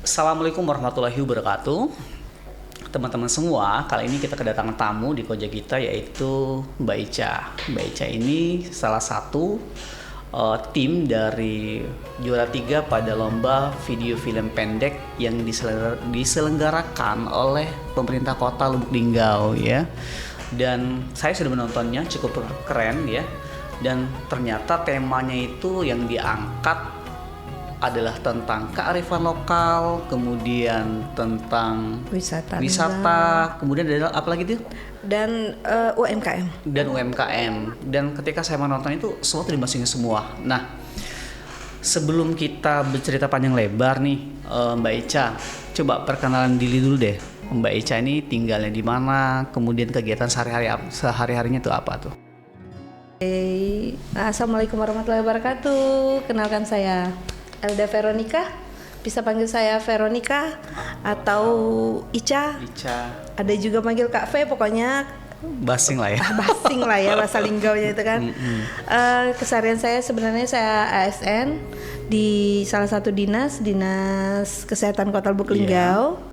Assalamualaikum warahmatullahi wabarakatuh. Teman-teman semua, kali ini kita kedatangan tamu di koja kita yaitu Mbak Ica. Mbak Ica ini salah satu tim dari juara 3 pada lomba video film pendek yang diselenggarakan oleh pemerintah kota Lubuk Linggau ya. Dan saya sudah menontonnya, cukup keren ya. Dan ternyata temanya itu yang diangkat adalah tentang kearifan lokal, kemudian tentang wisata, kemudian ada apa lagi tuh? Dan UMKM. Dan ketika saya menonton itu semua itu dimasukin semua. Nah, sebelum kita bercerita panjang lebar nih, Mbak Ica, coba perkenalan diri dulu deh. Mbak Ica ini tinggalnya di mana, kemudian kegiatan sehari-harinya tuh apa tuh? Assalamualaikum warahmatullahi wabarakatuh. Kenalkan saya Elda Veronica, bisa panggil saya Veronica atau Ica. Ada juga panggil Kak V, pokoknya basing lah ya. Basing lah ya bahasa linggaunya itu kan. Keseharian saya sebenarnya saya ASN di salah satu dinas kesehatan Kota Lubuk Linggau.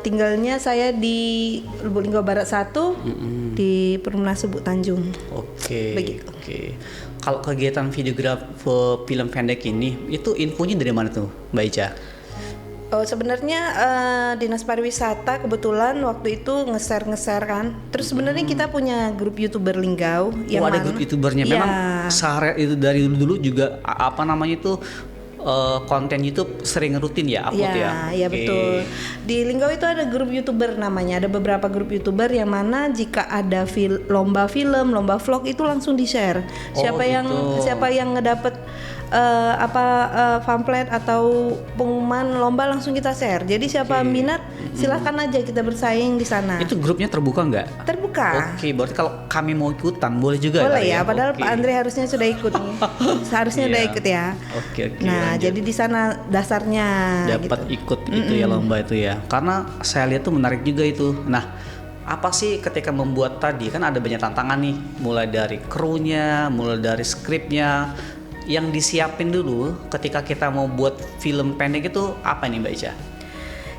Tinggalnya saya di Lubuk Linggau Barat 1 di Perumnas Subuk Tanjung. Oke. Kalau kegiatan videografer film pendek ini, itu infonya dari mana tuh, Mbak Ica? Sebenarnya Dinas Pariwisata kebetulan waktu itu nge-share kan. Terus sebenarnya kita punya grup YouTuber Linggau yang ada grup YouTubernya. Memang sehari itu dari dulu juga konten YouTube sering rutin ya upload ya? Iya betul. Di Linggau itu ada grup YouTuber namanya. Ada beberapa grup YouTuber yang mana jika ada lomba film, lomba vlog itu langsung di-share. Siapa yang ngedapet pamflet atau pengumuman lomba langsung kita share. Jadi siapa minat silahkan aja kita bersaing di sana. Itu grupnya terbuka nggak? Terbuka. Oke, berarti kalau kami mau ikutan boleh juga? Boleh ya, padahal Pak Andre harusnya sudah ikut nih. Seharusnya udah ikut ya. Oke. Nah, jadi di sana dasarnya dapat ikut itu ya lomba itu ya. Karena saya lihat tuh menarik juga itu. Nah, apa sih ketika membuat tadi kan ada banyak tantangan nih, mulai dari krunya, mulai dari skripnya. Yang disiapin dulu ketika kita mau buat film pendek itu apa nih Mbak Ica?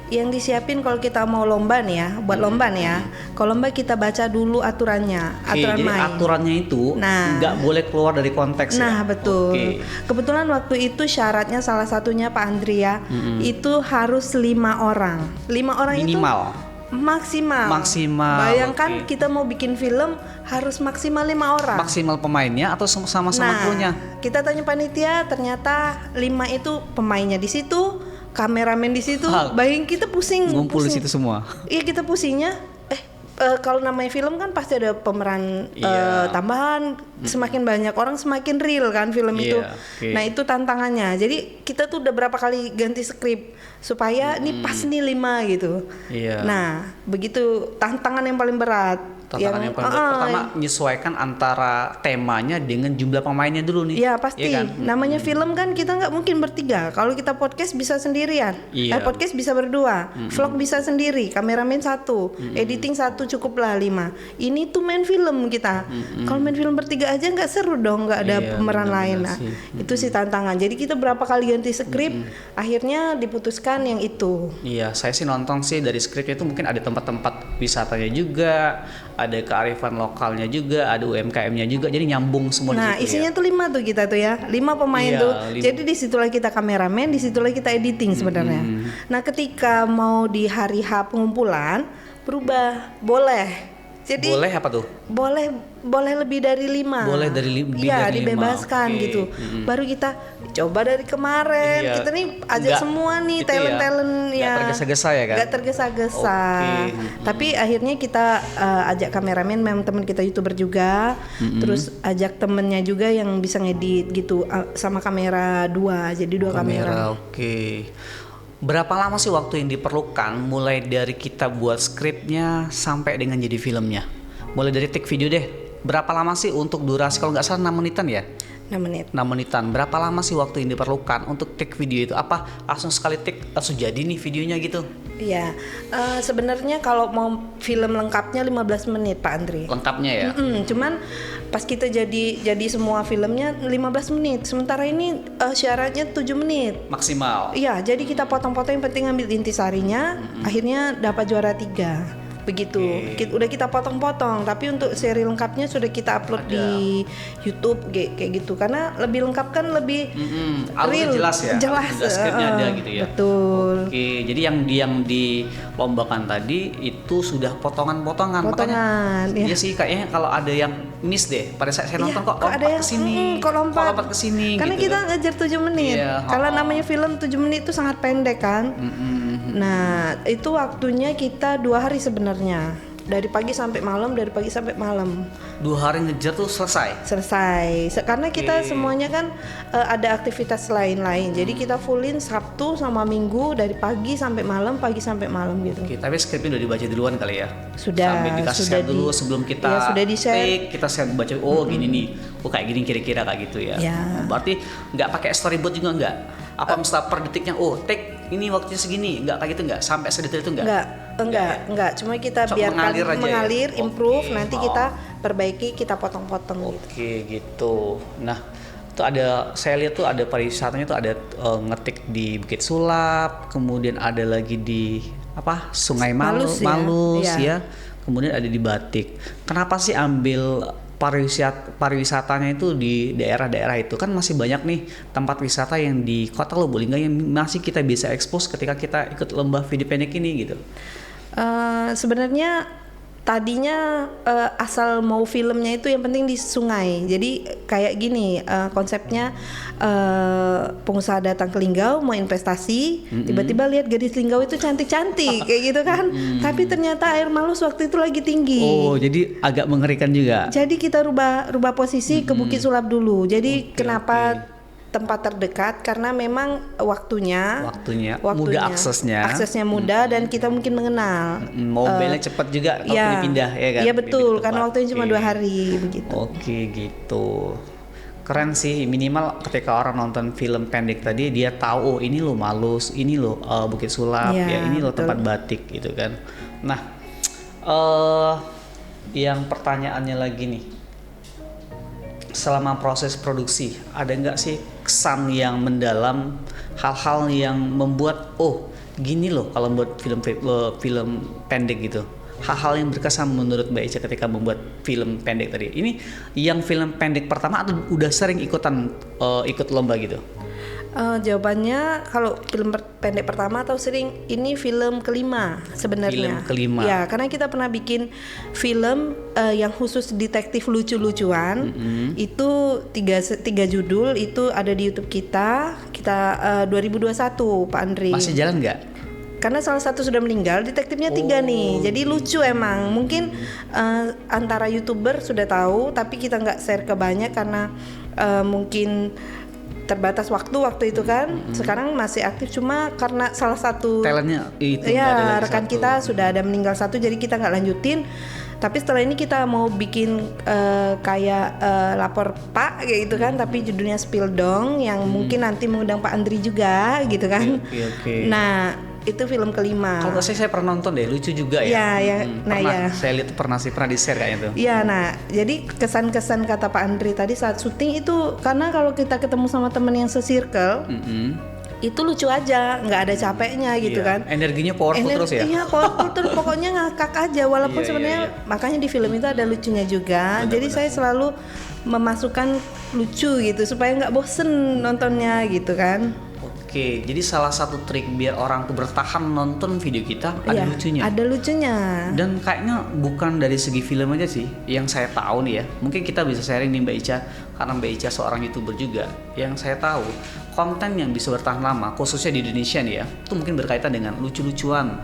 Yang disiapin kalau kita mau lomba nih ya, buat lomba nih ya. Kalau lomba kita baca dulu aturannya, jadi main. Aturannya itu nggak boleh keluar dari konteks ya. Nah betul. Kebetulan waktu itu syaratnya salah satunya Pak Andrea itu harus 5 orang. 5 orang minimal. Itu maksimal. Bayangkan kita mau bikin film harus maksimal 5 orang. Maksimal pemainnya atau sama-sama krunya? Kita tanya panitia, ternyata 5 itu pemainnya di situ, kameramen di situ. Bayangin kita pusing. Ngumpul di situ semua. Iya, kita pusingnya. Kalau namanya film kan pasti ada pemeran tambahan. Semakin banyak orang semakin real kan film itu. Nah itu tantangannya. Jadi kita tuh udah berapa kali ganti skrip supaya ini pas nih 5 gitu. Nah begitu tantangan yang paling berat. Pertama menyesuaikan antara temanya dengan jumlah pemainnya dulu nih. Iya pasti. Ya kan? Namanya film kan kita nggak mungkin bertiga. Kalau kita podcast bisa sendirian. Podcast bisa berdua. Vlog bisa sendiri. Kameramen 1, editing 1 cukuplah 5. Ini tuh main film kita. Kalau main film bertiga aja nggak seru dong, nggak ada pemeran lain. Nah, itu sih tantangan. Jadi kita berapa kali ganti skrip, akhirnya diputuskan yang itu. Iya, saya sih nonton sih dari skripnya itu mungkin ada tempat-tempat wisatanya juga, ada kearifan lokalnya juga, ada UMKM-nya juga, jadi nyambung semua. Nah, di situ isinya tuh 5 tuh kita tuh ya, 5 pemain tuh. 5. Jadi disitulah kita kameramen, disitulah kita editing sebenarnya. Nah, ketika mau di hari H pengumpulan berubah, boleh. Jadi boleh apa tuh? Boleh lebih dari 5. Boleh dari dibebaskan gitu. Baru kita coba dari kemarin. Kita nih ajak semua nih talent-talent ya. Gak tergesa-gesa ya kan? Gak tergesa-gesa. Tapi akhirnya kita ajak kameramen, memang teman kita YouTuber juga. Terus ajak temennya juga yang bisa ngedit gitu sama kamera 2. Jadi 2 kamera. Berapa lama sih waktu yang diperlukan mulai dari kita buat skripnya sampai dengan jadi filmnya? Mulai dari take video deh. Berapa lama sih untuk durasi, kalau nggak salah 6 menitan ya? 6 menit. 6 menitan. Berapa lama sih waktu yang diperlukan untuk take video itu? Apa langsung sekali take langsung jadi nih videonya gitu? Iya, sebenarnya kalau mau film lengkapnya 15 menit Pak Andri. Lengkapnya ya? Cuman pas kita jadi semua filmnya 15 menit. Sementara ini syaratnya 7 menit. Maksimal? Iya, jadi kita potong-potong yang penting ambil intisarinya, akhirnya dapat juara 3. Begitu. Udah kita potong-potong, tapi untuk seri lengkapnya sudah kita upload di YouTube kayak gitu. Karena lebih lengkap kan lebih real, jelas ya. Jelas, skripnya ada gitu ya. Betul. Oke, jadi yang dilombakan tadi itu sudah potongan-potongan. Potongan. Makanya, iya sih kayaknya kalau ada yang miss deh. Pada saat saya nonton kok ada lompat yang kesini, kok lompat ke sini. Karena gitu kita kan. ngejar 7 menit. Iya, Kalau namanya film 7 menit itu sangat pendek kan. Nah, itu waktunya kita 2 hari sebenarnya. Dari pagi sampai malam, 2 hari ngejar tuh selesai. Karena kita semuanya kan ada aktivitas lain-lain. Jadi kita fullin Sabtu sama Minggu dari pagi sampai malam gitu. Oke, tapi skripnya udah dibaca duluan kali ya? Sudah. Sampai dikasih share dulu sebelum kita sudah di-share. kita share baca, gini nih, kayak gini kira-kira kayak gitu ya. Berarti nggak pakai storyboard juga nggak? Apa misalnya per detiknya, take ini waktunya segini, nggak kayak gitu nggak? Sampai sedetail itu nggak? Enggak. Cuma kita biarkan mengalir, improve, nanti kita perbaiki, kita potong-potong gitu. Oke, gitu. Nah, itu saya lihat tuh ada pariwisatanya tuh ada ngetik di Bukit Sulap, kemudian ada lagi di Sungai Malus ya. Kemudian ada di Batik. Kenapa sih ambil pariwisatanya itu di daerah-daerah itu? Kan masih banyak nih tempat wisata yang di Kota Lubulingga yang masih kita bisa expose ketika kita ikut lomba video pendek ini gitu. Sebenarnya tadinya asal mau filmnya itu yang penting di sungai. Jadi kayak gini konsepnya, pengusaha datang ke Linggau mau investasi, tiba-tiba lihat gadis Linggau itu cantik-cantik kayak gitu kan. Tapi ternyata air Malus waktu itu lagi tinggi. Oh, jadi agak mengerikan juga. Jadi kita rubah posisi ke Bukit Sulap dulu. Jadi kenapa tempat terdekat? Karena memang waktunya mudah aksesnya mudah dan kita mungkin mengenal. Mobilnya cepat juga kalau pindah ya kan. Iya betul, karena waktunya cuma 2 hari begitu. Oke, gitu. Keren sih, minimal ketika orang nonton film pendek tadi dia tahu ini loh Malus, ini loh Bukit Sulap, ini loh tempat batik gitu kan. Nah, yang pertanyaannya lagi nih, selama proses produksi ada nggak sih kesan yang mendalam, hal-hal yang membuat gini loh kalau buat film pendek gitu, hal-hal yang berkesan menurut Mbak Ica ketika membuat film pendek tadi ini, yang film pendek pertama atau udah sering ikut lomba gitu? Jawabannya kalau film pendek pertama atau sering, ini film kelima sebenarnya. Film kelima. Ya, karena kita pernah bikin film yang khusus detektif lucu-lucuan. Itu tiga judul itu ada di YouTube kita 2021 Pak Andri. Masih jalan nggak? Karena salah satu sudah meninggal, detektifnya 3 nih. Jadi lucu emang. Mungkin antara YouTuber sudah tahu, tapi kita nggak share ke banyak karena mungkin terbatas waktu itu kan. Sekarang masih aktif, cuma karena salah satu talentnya itu rekan kita sudah ada meninggal satu, jadi kita nggak lanjutin. Tapi setelah ini kita mau bikin kayak lapor Pak kayak gitu kan, tapi judulnya Spill Dong, yang mungkin nanti mengundang Pak Andri juga gitu kan. Oke. Nah, itu film kelima. Kalau nggak saya pernah nonton deh, lucu juga ya. Saya lihat pernah di share kayaknya tuh. Iya, nah jadi kesan-kesan kata Pak Andri tadi saat syuting itu, karena kalau kita ketemu sama temen yang se-circle, itu lucu aja, nggak ada capeknya gitu kan. Energinya powerful terus ya. Iya, powerful terus, pokoknya ngakak aja. Walaupun sebenarnya makanya di film itu ada lucunya juga. Jadi saya selalu memasukkan lucu gitu supaya nggak bosen nontonnya gitu kan. Oke, jadi salah satu trik biar orang tuh bertahan nonton video kita ada lucunya. Ada lucunya. Dan kayaknya bukan dari segi film aja sih, yang saya tahu nih ya. Mungkin kita bisa sharing nih Mbak Ica, karena Mbak Ica seorang YouTuber juga. Yang saya tahu, konten yang bisa bertahan lama, khususnya di Indonesia nih ya, itu mungkin berkaitan dengan lucu-lucuan,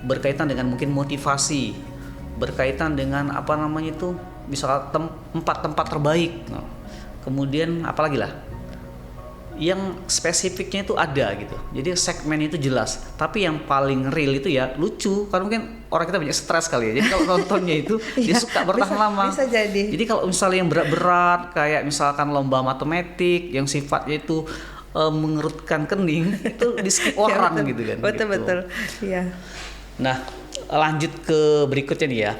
berkaitan dengan mungkin motivasi, berkaitan dengan misalnya tempat-tempat terbaik. Kemudian apalagi lah, yang spesifiknya itu ada gitu. Jadi segmen itu jelas. Tapi yang paling real itu ya lucu. Karena mungkin orang kita banyak stres kali ya. Jadi kalau nontonnya itu dia suka bertahan lama. Bisa jadi. Jadi kalau misalnya yang berat-berat kayak misalkan lomba matematik yang sifatnya itu mengerutkan kening itu di skip orang betul. gitu kan. Betul gitu. betul. Iya. Nah, lanjut ke berikutnya nih ya.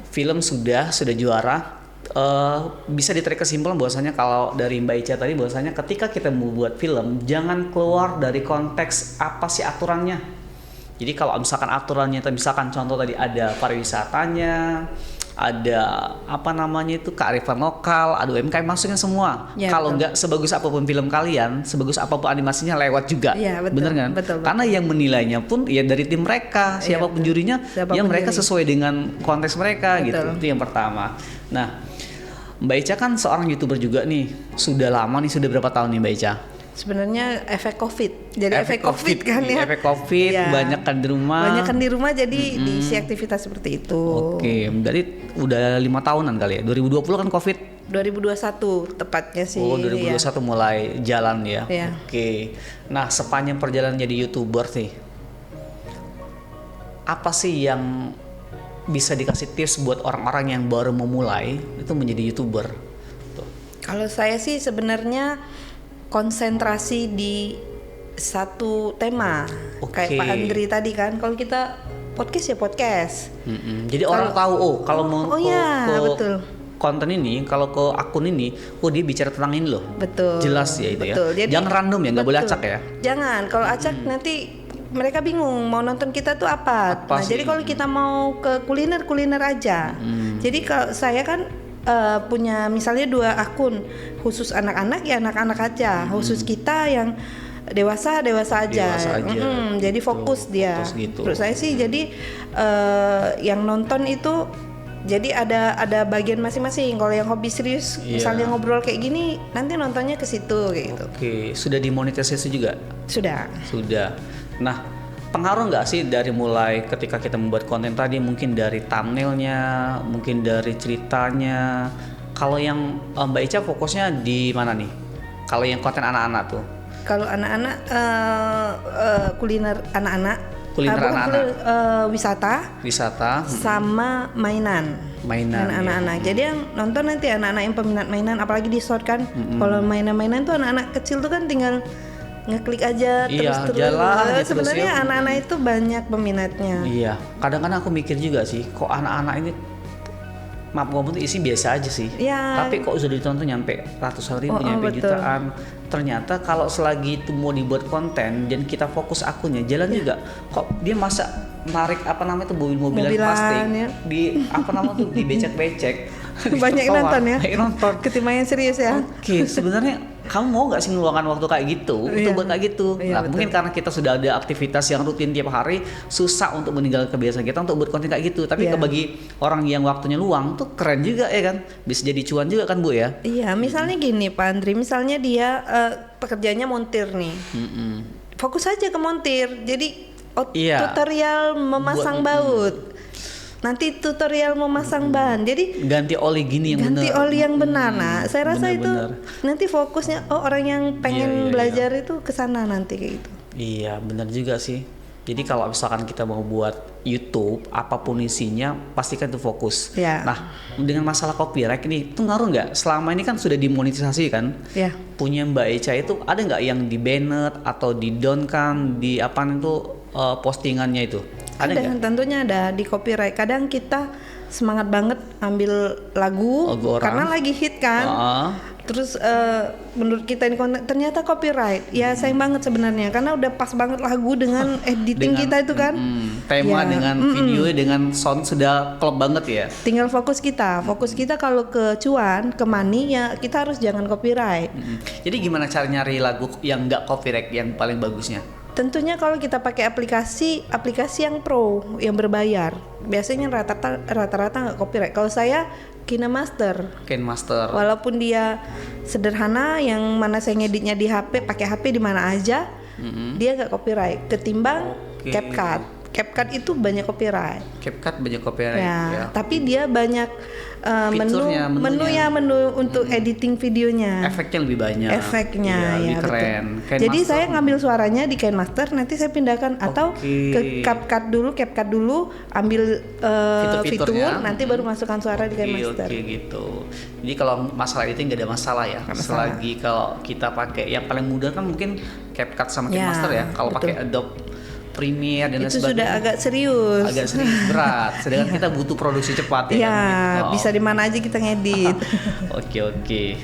Film sudah juara. Bisa ditarik kesimpulan bahwasanya kalau dari Mbak Ica tadi bahwasanya ketika kita mau buat film jangan keluar dari konteks apa sih aturannya. Jadi kalau misalkan aturannya, misalkan contoh tadi ada pariwisatanya, ada apa namanya itu kearifan lokal, ada UMKM, masukin semua. Ya, kalau betul. nggak sebagus apapun film kalian, sebagus apapun animasinya lewat juga. Ya, betul, bener kan? betul. Karena yang menilainya pun ya dari tim mereka, siapapun betul. jurinya, Siapapun ya mereka juri. sesuai dengan konteks mereka gitu. Betul. Itu yang pertama. Nah, Mbak Ica kan seorang YouTuber juga nih. Sudah lama nih, sudah berapa tahun nih Mbak Ica? Sebenarnya efek COVID. Jadi efek COVID kan ya. Efek COVID, Iya. banyak kan di rumah. Banyak kan di rumah jadi diisi aktivitas seperti itu. Oke, berarti udah 5 tahunan kali ya. 2020 kan COVID. 2021 tepatnya sih. Oh, 2021 ya. mulai jalan ya. Iya. Oke. Nah, sepanjang perjalanan jadi YouTuber sih, apa sih yang bisa dikasih tips buat orang-orang yang baru memulai itu menjadi YouTuber? Tuh. Kalau saya sih sebenarnya konsentrasi di satu tema. Oke. Kayak Pak Andri tadi kan, kalau kita podcast ya podcast. Jadi orang tahu kalau mau betul. konten ini, kalau ke akun ini, dia bicara tentang ini loh. Betul. Jelas ya itu betul. ya. Jadi, jangan random ya, nggak boleh betul. acak ya. Jangan, kalau acak nanti mereka bingung mau nonton kita tuh apa. Apa Nah, sih? jadi kalau kita mau ke kuliner aja. Jadi kalau saya kan punya misalnya 2 akun, khusus anak-anak ya anak-anak aja, khusus kita yang dewasa aja. Dewasa aja. Jadi fokus dia. Fokus gitu. Menurut saya sih jadi yang nonton itu jadi ada bagian masing-masing. Kalau yang hobi serius, Iya. misalnya ngobrol kayak gini, nanti nontonnya ke situ kayak gitu. Oke, sudah dimonetisasi juga? Sudah. Sudah. Nah, pengaruh nggak sih dari mulai ketika kita membuat konten tadi, mungkin dari thumbnailnya, mungkin dari ceritanya. Kalau yang Mbak Ica fokusnya di mana nih? Kalau yang konten anak-anak tuh? Kalau anak-anak kuliner anak-anak. Kuliner bukan anak-anak. Wisata Wisata, sama mainan anak-anak. Jadi yang nonton nanti anak-anak yang peminat mainan, apalagi di short kan. Kalau mainan-mainan tuh anak-anak kecil tuh kan tinggal ngeklik aja Iya, terus. jalan gitu Sebenarnya terus ya. anak-anak itu banyak peminatnya. Iya. Kadang-kadang aku mikir juga sih, kok anak-anak ini maaf ngomong tuh isi biasa aja sih. Iya. Tapi kok sudah ditonton nyampe ratusan ribu, nyampe betul. jutaan. Ternyata kalau selagi itu mau dibuat konten dan kita fokus akunnya, jalan juga. Kok dia masa narik apa namanya tuh mobil-mobilan Mobilan, plastik ya. di apa namanya tuh dibecek-becek. Banyak yang nonton ya. Banyak yang nonton. Ketimbang yang serius ya. Oke, sebenarnya kamu mau nggak sih ngeluangkan waktu kayak gitu untuk Iya. buat kayak gitu? Iya, Nah, betul. mungkin karena kita sudah ada aktivitas yang rutin tiap hari, susah untuk meninggalkan kebiasaan kita untuk buat konten kayak gitu. Tapi Iya. bagi orang yang waktunya luang tuh keren juga ya kan? Bisa jadi cuan juga kan Bu ya? Iya, misalnya gini Pak Andri, misalnya dia pekerjaannya montir nih. Fokus aja ke montir. Jadi Iya. tutorial memasang baut. Nanti tutorial memasang ban. Jadi Ganti oli gini yang ganti bener. oli yang benar. Nah, saya rasa bener-bener. itu nanti fokusnya orang yang pengen Iya, belajar itu ke sana nanti kayak gitu. Iya, benar juga sih. Jadi kalau misalkan kita mau buat YouTube, apapun isinya, pastikan itu fokus. Ya. Nah, dengan masalah copyright ini, itu ngaruh nggak? Selama ini kan sudah dimonetisasi kan? Ya. Punya Mbak Echa itu ada nggak yang di banned atau di down kan di apa itu postingannya itu? Ada nggak? Tentunya ada di copyright. Kadang kita semangat banget ambil lagu Lagu orang. karena lagi hit kan. Terus menurut kita ini konten ternyata copyright. Ya sayang banget sebenarnya karena udah pas banget lagu dengan editing Dengan, kita itu kan. Tema Ya, dengan video dengan sound sudah klop banget ya. Tinggal fokus kita. Fokus kita kalau ke cuan, ke money ya kita harus jangan copyright. Jadi gimana cara nyari lagu yang nggak copyright yang paling bagusnya? Tentunya kalau kita pakai aplikasi yang pro, yang berbayar, biasanya rata-rata nggak copyright. Kalau saya KineMaster, KineMaster. walaupun dia sederhana, yang mana saya ngeditnya di HP, pakai HP di mana aja, dia nggak copyright. Ketimbang Oke. CapCut. CapCut itu banyak copyright. CapCut banyak copyright ya. Tapi dia banyak menu untuk editing videonya. Efeknya lebih banyak. Efeknya lebih keren. Jadi saya ngambil suaranya di KineMaster, nanti saya pindahkan atau ke CapCut dulu, ambil fitur, nanti baru masukkan suara di KineMaster. Gitu. Jadi kalau masalah editing nggak ada masalah ya. Selagi kalau kita pakai yang paling mudah kan mungkin CapCut sama KineMaster ya. Kalau pakai Adobe Premiere dan itu sebagainya sudah agak serius berat, sedangkan kita butuh produksi cepat ya kan? Bisa di mana aja kita ngedit. Oke.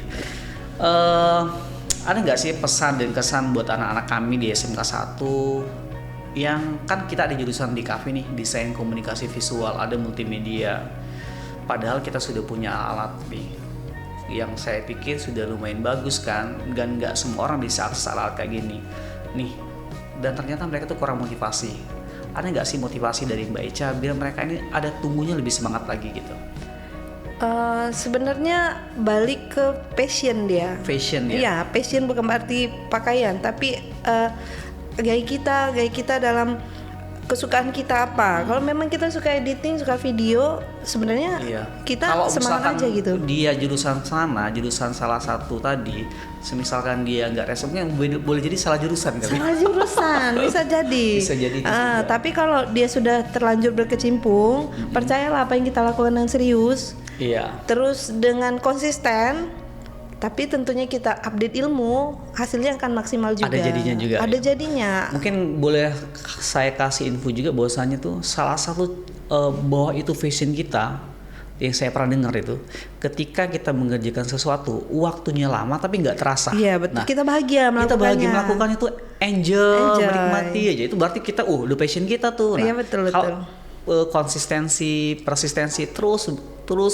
Ada nggak sih pesan dan kesan buat anak-anak kami di SMK 1 yang kan kita ada jurusan di KAVI nih, desain komunikasi visual, ada multimedia, padahal kita sudah punya alat nih yang saya pikir sudah lumayan bagus kan, dan nggak semua orang bisa akses alat kayak gini nih. Dan ternyata mereka tuh kurang motivasi. Ada nggak sih motivasi dari Mbak Echa biar mereka ini ada tumbuhnya lebih semangat lagi gitu? Sebenarnya balik ke passion dia. Fashion ya? Iya, passion bukan berarti pakaian, tapi gaya kita dalam kesukaan kita apa. Kalau memang kita suka editing, suka video, sebenarnya kita kalau semangat aja gitu. Dia jurusan salah satu tadi, misalkan dia nggak resepnya, boleh jadi salah jurusan kan? Salah jurusan, bisa jadi. Bisa jadi. Tapi kalau dia sudah terlanjur berkecimpung, percayalah apa yang kita lakukan dengan serius. Iya. Terus dengan konsisten. Tapi tentunya kita update ilmu, hasilnya akan maksimal juga. Ada jadinya juga. Ada jadinya. Mungkin boleh saya kasih info juga bahwasanya tuh salah satu bahwa itu fashion kita yang saya pernah dengar itu, ketika kita mengerjakan sesuatu, waktunya lama tapi nggak terasa. Iya betul. Kita bahagia melakukannya. Kita bahagia melakukan itu, enjoy. Menikmati aja. Itu berarti kita, udah passion kita tuh. Nah, iya betul. Kalau konsistensi, persistensi terus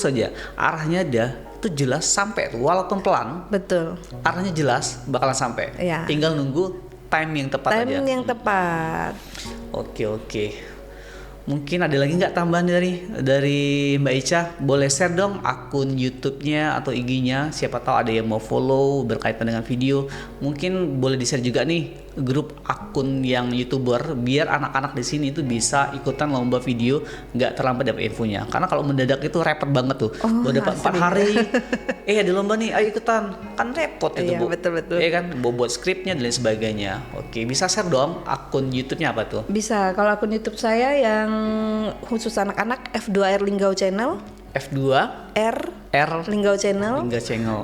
saja, arahnya ada. Itu jelas sampai tuh, walaupun pelan. Betul. Arahnya jelas bakalan sampai. Ya. Tinggal nunggu time yang tepat aja. Time yang tepat. Oke. Mungkin ada lagi nggak tambahan dari Mbak Echa? Boleh share dong akun YouTube-nya atau IG-nya. Siapa tahu ada yang mau follow berkaitan dengan video. Mungkin boleh di-share juga nih grup akun yang YouTuber biar anak-anak di sini itu bisa ikutan lomba video, nggak terlambat dapat infonya. Karena kalau mendadak itu repot banget tuh. Udah dapat 4 hari. Ada lomba nih, ayo ikutan. Kan repot itu, Bu. Betul. Kan buat skripnya dan lain sebagainya. Oke, bisa share dong akun YouTube-nya apa tuh? Bisa. Kalau akun YouTube saya yang khusus anak-anak, F2R Linggau Channel. F2R Linggau Channel.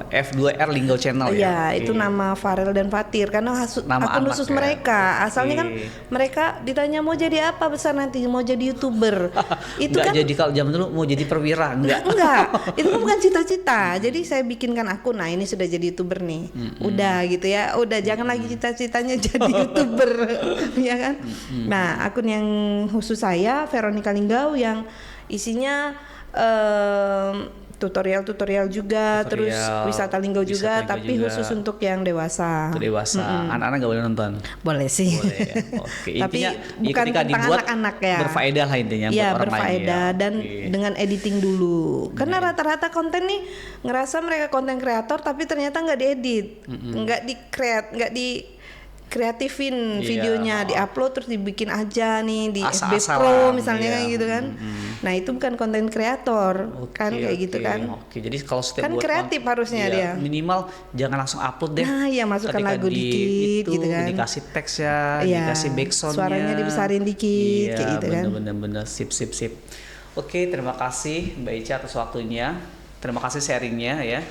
F2R Linggau Channel ya. Iya, itu nama Farel dan Fatir karena akun khusus mereka. Asalnya kan mereka ditanya mau jadi apa besar nanti, mau jadi YouTuber. Itu nggak kan jadi kalau zaman dulu mau jadi perwira enggak. Itu bukan cita-cita. Jadi saya bikinkan akun, nah ini sudah jadi YouTuber nih. Udah gitu ya. Udah jangan lagi cita-citanya jadi YouTuber ya kan. Nah, akun yang khusus saya Veronica Linggau yang isinya tutorial juga, terus wisata Linggau juga, tapi khusus untuk yang dewasa. Anak-anak nggak boleh nonton. Boleh sih. Boleh ya. Oke. Tapi intinya bukan tentang anak-anak ya. Berfaedah lah intinya buat orang berfaedah lain ya. Dan dengan editing dulu. Karena rata-rata konten nih ngerasa mereka konten kreator tapi ternyata nggak diedit, nggak di kreatifin videonya, diupload terus dibikin aja nih di FB Pro misalnya kayak gitu kan. Nah itu bukan konten kreator kan kayak gitu kan. Oke, jadi kalau setiap kan kreatif harusnya dia. Minimal jangan langsung upload deh. Nah ya masukkan lagu dikit gitu kan. Dikasih teks ya, dikasih backsoundnya. Suaranya dibesarin dikit kayak gitu kan. Bener-bener sip. Oke, terima kasih Mbak Echa atas waktunya. Terima kasih sharingnya ya.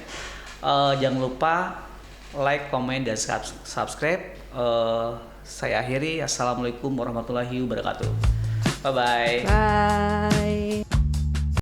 Jangan lupa like, komen, dan subscribe. Saya akhiri. Assalamualaikum warahmatullahi wabarakatuh. Bye-bye. Bye.